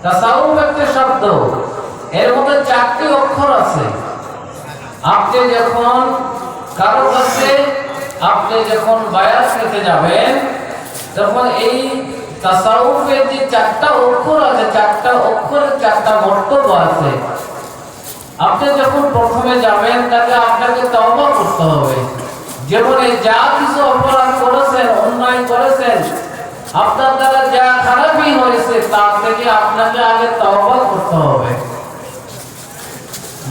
তাসাউফ একটা শব্দ, এর মধ্যে 4টি অক্ষর আছে। আপনি যখন কারো কাছে আপনি যখন বায়াত নিতে যাবেন, তখন এই তাসাউফের যে 4টা অক্ষর আছে, 4টা অক্ষরের 4টা বক্তব্য আছে। আপনি যখন প্রথমে যাবেন, তাকে আপনাকে তওবা করতে হবে। যেমন যা কিছু অপরাধ করেছেন, অন্যায় করেছেন, আপনার দ্বারা যা খারাপই হয়েছে, তার থেকে আপনাকে আগে তওবা করতে হবে।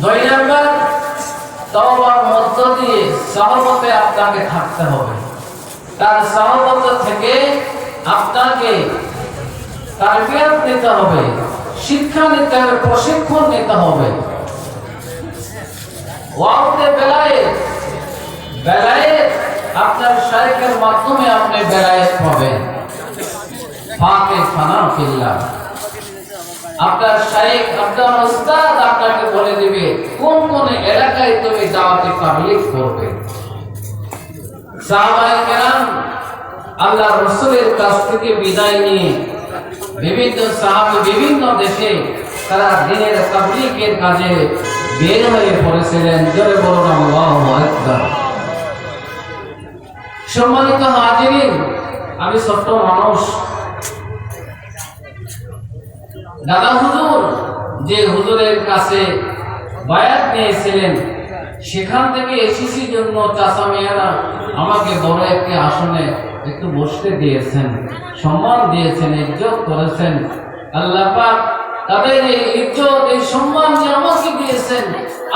2 নাম্বার, তওবার মধ্য দিয়ে সহবতে আপনাকে থাকতে হবে। তার সহবত থেকে আপনাকে তারবিয়াত নিতে হবে, শিক্ষা নিতে হবে, প্রশিক্ষণ নিতে হবে। ওয়াউতে বেলায়েত আপনার শাইখের মাধ্যমে আপনি বেলায়েত পাবেন। ফাকে ফানা ফিল্লাহ, আপনার শাইখ, আপনার উস্তাদ আপনাকে বলে দিবে কোন কোন এলাকায় তুমি দাওয়াতে তাবলীগ করবে। সাহাবায়ে কেরাম আল্লাহ রাসূলের কাছ থেকে বিদায় নিয়ে বিভিন্ন সাহাবী বিভিন্ন দেশে তারা দ্বীনের তাবলীগের কাজে বের হয়ে পড়েছিলেন। জোরে বলুন আল্লাহু আকবার। সম্মানিত হাজিরিন, আমি ছোট্ট মানুষ। দাদা হুজুর যে হুজুরের কাছে বায়াত নিয়েছিলেন, সেখান থেকে এসেছি জন্য চাচা মেয়েরা আমাকে বড় একটি আসনে একটু বসতে দিয়েছেন, সম্মান দিয়েছেন, ইজ্জত করেছেন। আল্লাহ পাক তাদের এই ইজ্জত, এই সম্মান যে আমাকে দিয়েছেন,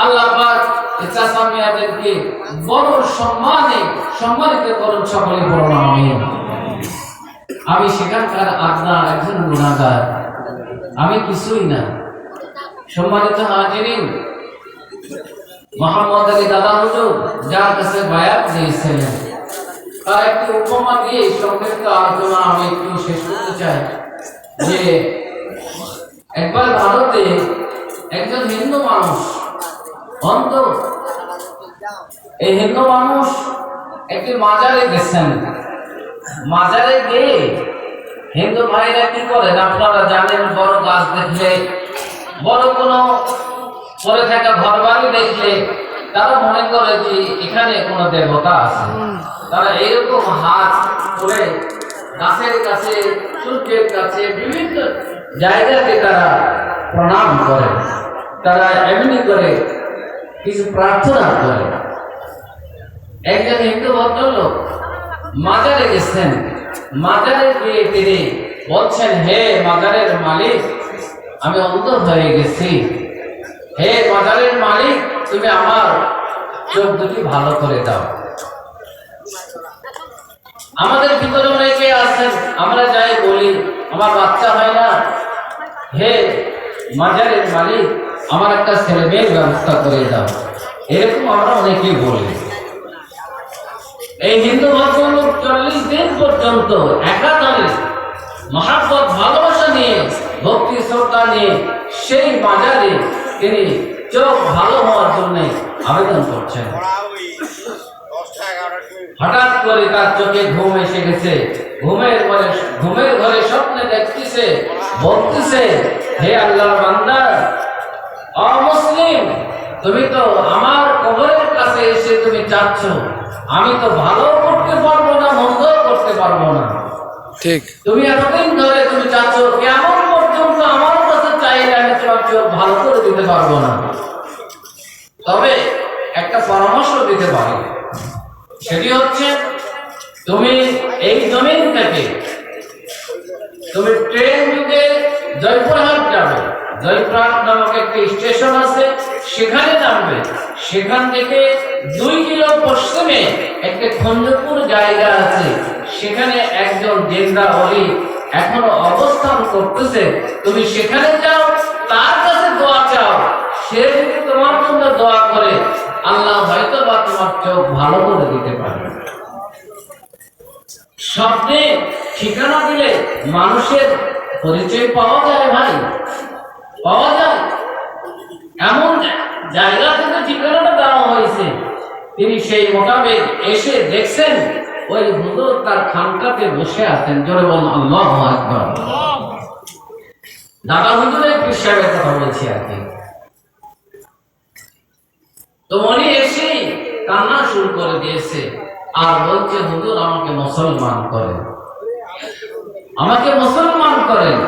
আল্লাহ পাক এই চাচা মেয়েদেরকে বড় সম্মানে সম্মানিত করুন। সকলে বলুন আমিন। আমি সেখানকার আপনার একজন গুনাহগার, আমি কিছুই না। সম্মানিত হাজিরিন, মোহাম্মদ আলী দাদা হুজুর যার কাছে বায়াত দিয়েছিলেন, তার একটি উপমা দিয়ে সংক্ষিপ্ত আলোচনা আমি একটু শেষ করতে চাই। যে একবার ভারতে একজন হিন্দু মানুষ, অন্ধ, এই হিন্দু মানুষ একটি মাজারে গেছেন। মাজারে গিয়ে হিন্দু ভাইরা কি করেন আপনারা জানেন, বড় গাছ দেখলে, বড় কোনো পরে থাকা ঘর বাড়ি দেখলে তারা মনে করে যে এখানে কোনো দেবতা আছে। তারা এরকম হাত করে গাছের কাছে, সূর্যের কাছে, বিভিন্ন জায়গাতে তারা প্রণাম করে, তারা এমনি করে কিছু প্রার্থনা করে। একজন হিন্দু ভদ্রলোক মাজারে গেছেন। মাজারে গিয়ে তিনি বলছেন, হে মাজারের মালিক, আমি অন্ধ হয়ে গেছি। হে মাজারের মালিক, তুমি আমার চোখ দুটি ভালো করে দাও। আমাদের ভিতরে অনেকে আছেন, আমরা যাই বলি আমার বাচ্চা হয় না, হে মাজারের মালিক, আমার একটা ছেলে মেয়ের ব্যবস্থা করে দাও। এরকম আমরা অনেকেই বলি। এই হিন্দু ভদ্রলোক 40 দিন পর্যন্ত একাধারে মহাব্বত ভালোবাসা নিয়ে, ভক্তি শ্রদ্ধা নিয়ে সেই মাজারে তিনি চোখ ভালো হওয়ার জন্য আবেদন করছেন। হঠাৎ করে তার চোখে ঘুম এসে গেছে। ঘুমের ঘরে স্বপ্নে দেখতেছে, বলতেছে, হে আল্লাহর বান্দা, অমুসলিম, তুমি তো আমার কবরের কাছে এসে তুমি চাচ্ছ, আমি তো ভালো করতে পারবো না, মন্দ করতে পারবো না। ঠিক, তুমি এতদিন ধরে তুমি চাচ্ছ, কেমন পর্যন্ত আমার কাছে চাইলে আমি তোমার চোখ ভালো করে দিতে পারবো না। তবে একটা পরামর্শ দিতে পারি, সেটি হচ্ছে তুমি এই জমিন থেকে তুমি ট্রেন যুগে জয়পুরহাট যাবে। জয়পুরহাট নামক একটি স্টেশন আছে, সেখানে নামবে। সেখান থেকে 2 কিলো পশ্চিমে একটা খঞ্জপুর জায়গা আছে, সেখানে একজন জিন্দা ওলি এখনো অবস্থান করতেছে। তুমি সেখানে যাও, তার কাছে দোয়া চাও। সে যদি তোমার জন্য দোয়া করে, আল্লাহ হয়তো বা তোমার চোখ ভালো করে দিতে পারে। স্বপ্নে ঠিকানা দিলে মানুষের পরিচয় পাওয়া যায় ভাই, পাওয়া যায়। এমন জায়গা থেকে ঠিকানাটা দেওয়া হয়েছে, তিনি সেই মোতাবেক এসে দেখছেন ওই হুজুর তার খানকাতে বসে আছেন। জোরে বলুন আল্লাহু আকবার। দাদা হুজুরের পীর সাহেবের কথা বলছি আর কি। তো উনি এসে কান্না শুরু করে দিয়েছে আর বলছে, হুজুর আমাকে মুসলমান করেন, আমাকে মুসলমান করেন।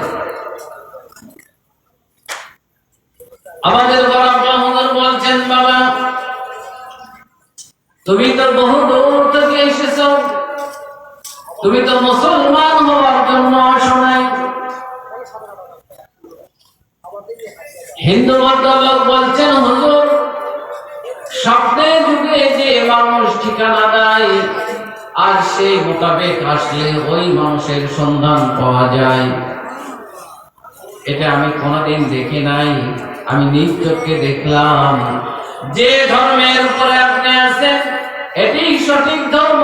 আমাদের বড় হুজুর বলছেন, বাবা তুমি তো বহু দূর থেকে এসেছো, তুমি তো মুসলমান হওয়ার জন্য আসো নাই। হিন্দু ভদ্রলোক বলছেন, হুজুর স্বপ্নে যুগে যে মানুষ ঠিকানা দেয় আর সেই মোতাবেক আসলে ওই মানুষের সন্ধান পাওয়া যায়, এটা আমি কোনোদিন দেখি নাই। আমি নিজ চোখে দেখলাম। যে ধর্মের উপরে আপনি আছেন এটি সঠিক ধর্ম।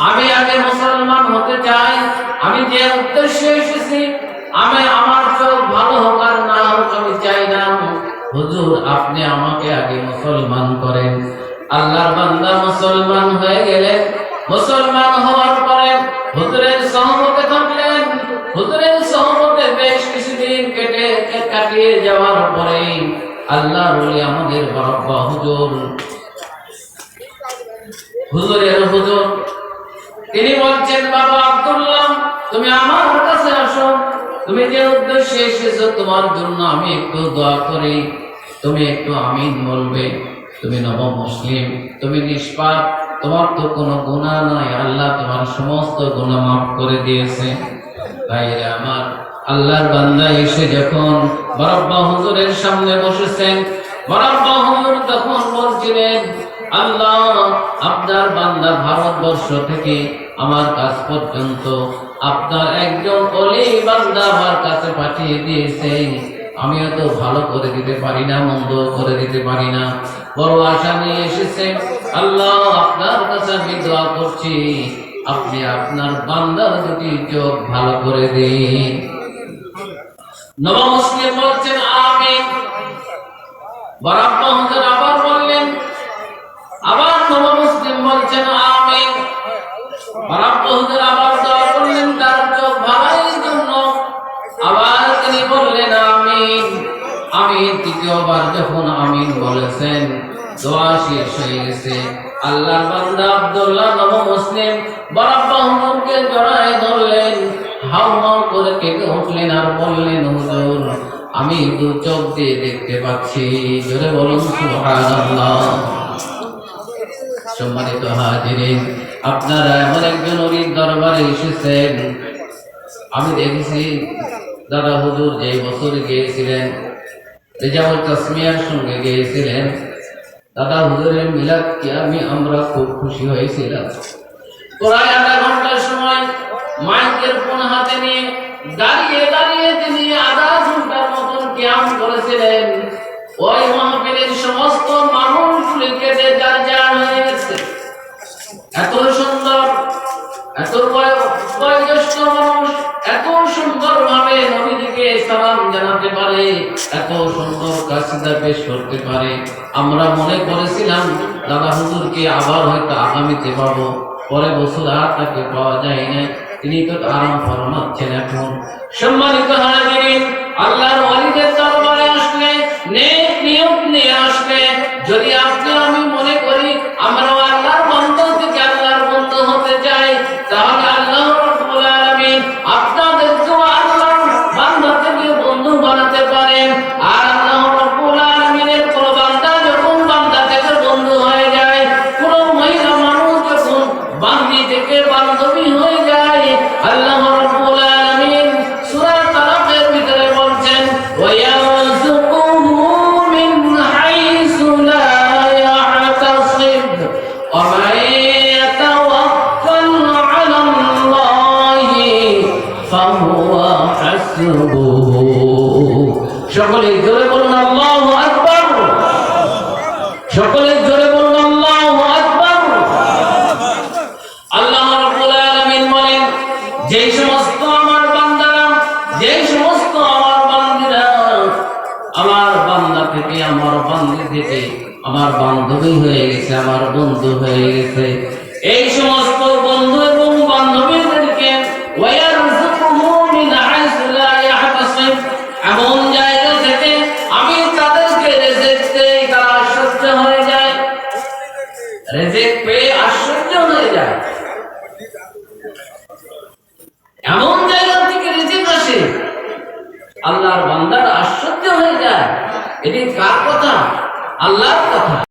আমি আগে মুসলমান হতে চাই। আমি যে উদ্দেশ্যে এসেছি, আমি আমার চোখ ভালো হোক আর না হোক আমি চাই না। হুজুর আপনি আমাকে আগে মুসলমান করেন। আল্লাহর বান্দা মুসলমান হয়ে গেলেন। মুসলমান হওয়ার পরে হুজুরের সহমতে থাকলেন। হুজুরের সহমতে বেশ কিছুদিন কাটিয়ে যাওয়ার পরে আল্লাহর ওলি আমাদের বাবা হুজুরের হুজুর তিনি বলছেন, বাবা আব্দুল্লাহ তুমি আমার কাছে আসো। তুমি যে উদ্দেশ্যে এসেছো তোমার জন্য আমি একটু দোয়া করি। তুমি একটু আমিন বলবে। তুমি নব মুসলিম, তুমি নিষ্পাপ, তোমার তো কোনো গুনাহ নাই। আল্লাহ তোমার সমস্ত গুনাহ মাফ করে দিয়েছে। ভাইরা আমার, আল্লাহর বান্দা এসে যখন বরাব্বা হুজুরের সামনে বসেছেন, বরাব্বা হুজুর তখন বলছিলেন, আল্লাহ আপনার বান্দা ভারতবর্ষ থেকে আমার কাছ পর্যন্ত আপনার একজন ওলি বান্দা আমার কাছে পাঠিয়ে দিয়েছে। আমিও তো ভালো করে দিতে পারি না, মন্দ করে দিতে পারি না, বড় আশা নিয়ে এসেছে। আল্লাহ আপনার কাছে আমি দোয়া করছি, আপনি আপনার বান্দার দুটি চোখ ভালো করে দিন। নব মুসলিম বলছেন আমিন। বরাব্বা হুজুর আবার বললেন, আবার নব মুসলিম বলছেন আমিন। বরাব্বা হুজুর আবার দোয়া করলেন তার চোখ ভালোর জন্য। আবার তিনি বললেন আমিন। আমি তৃতীয়বার যখন আমিন বলেছেন, দোয়া শেষ হয়ে গেছে। আল্লাহর বান্দা আব্দুল্লাহ নব মুসলিম বরাব্বা হুজুরকে জড়ায় ধরলেন, হাউমাউ করে কেঁদে উঠলেন আর বললেন, হুজুর আমি দু চোখ দিয়ে দেখতে পাচ্ছি। জোরে বলুন সুবহানাল্লাহ। সম্মানিত হাজিরিন, আপনারা এমন একজন ওলির দরবারে এসেছেন। আমি দেখেছি দাদা হুজুর যে বছর গিয়েছিলেন, রেজাউল তাসমিয়ার সঙ্গে গিয়েছিলেন, দাদা হুজুরের মিলাদকে আমরা খুব খুশি হয়েছিলাম। প্রায় আধা ঘন্টার সময় মাইকের ফোন হাতে নিয়ে দাঁড়িয়ে দাঁড়িয়ে তিনি আধা ঘন্টার মতন কিয়াম করেছিলেন। ওই মাহফিলের সমস্ত মানুষগুলি কেঁদে যার হয়ে গেছে। এত সুন্দর, এত বয়োজ্যেষ্ঠ মানুষ এত সুন্দর ভাবে নবীজিকে সালাম জানাতে পারে, এত সুন্দর কাসিদা পেশ করতে পারে। আমরা মনে করেছিলাম দাদা হুজুরকে আবার হয়তো আগামীতে পাবো, পরে বছর আর তাকে পাওয়া যায় না। তিনি তো আরাম ফরমাচ্ছেন এখন। সম্মানিত হাজিরিন, আল্লাহর ওলিদের দরবারে আসলে, নেক নিয়ত নিয়ে আসলে, যদি আপনি আমি মনে করি আমরা আল্লাহর বন্ধু থেকে আল্লাহর বন্ধু হতে চাই, তাহলে আল্লাহ রাব্বুল আলামিন আপনাদেরকে আল্লাহর বান্দা থেকে বন্ধু বানাতে পারেন। আর আল্লাহ রাব্বুল আলামিনের কোন বান্দা যখন বান্দা থেকে বন্ধু হয়ে যায়, কোন মহিলা মানুষ যখন বান্দি থেকে বান্ধবী হয়ে যায়, আল্লাহ রাব্বুল আলামিন সূরা তালাকের ভিতরে বলছেন, ওয়ায়ারযুকুহু মিন হাইসু লা ইয়াহতাসিব ওয়া মান ইয়াতাওয়াক্কাল আলাল্লাহি ফাহুয়া হাসবুহু। সকলে জোরে বলুন আল্লাহু আকবার। সকলে জোরে বলুন আল্লাহু আকবার। আল্লাহ রাব্বুল আলামিন বলেন, যেই সমস্ত আমার বান্দারা, যেই সমস্ত আমার বান্দীরা আমার বান্দা থেকে, আমার বান্দী থেকে আমার বান্ধবী হয়ে গেছে, আমার বন্ধু হয়ে গেছে, এই সমস্ত বন্ধু এবং বান্ধবীদেরকে ওয়ায়ারযুকুহু মিন হাইসু লা ইয়াহতাসিব রিজিক পেয়ে আশ্চর্য হয়ে যায়। এমন জায়গা থেকে রিজিক আসে, আল্লাহর বান্দারা আশ্চর্য হয়ে যায়। এটি কার কথা? আল্লাহর কথা।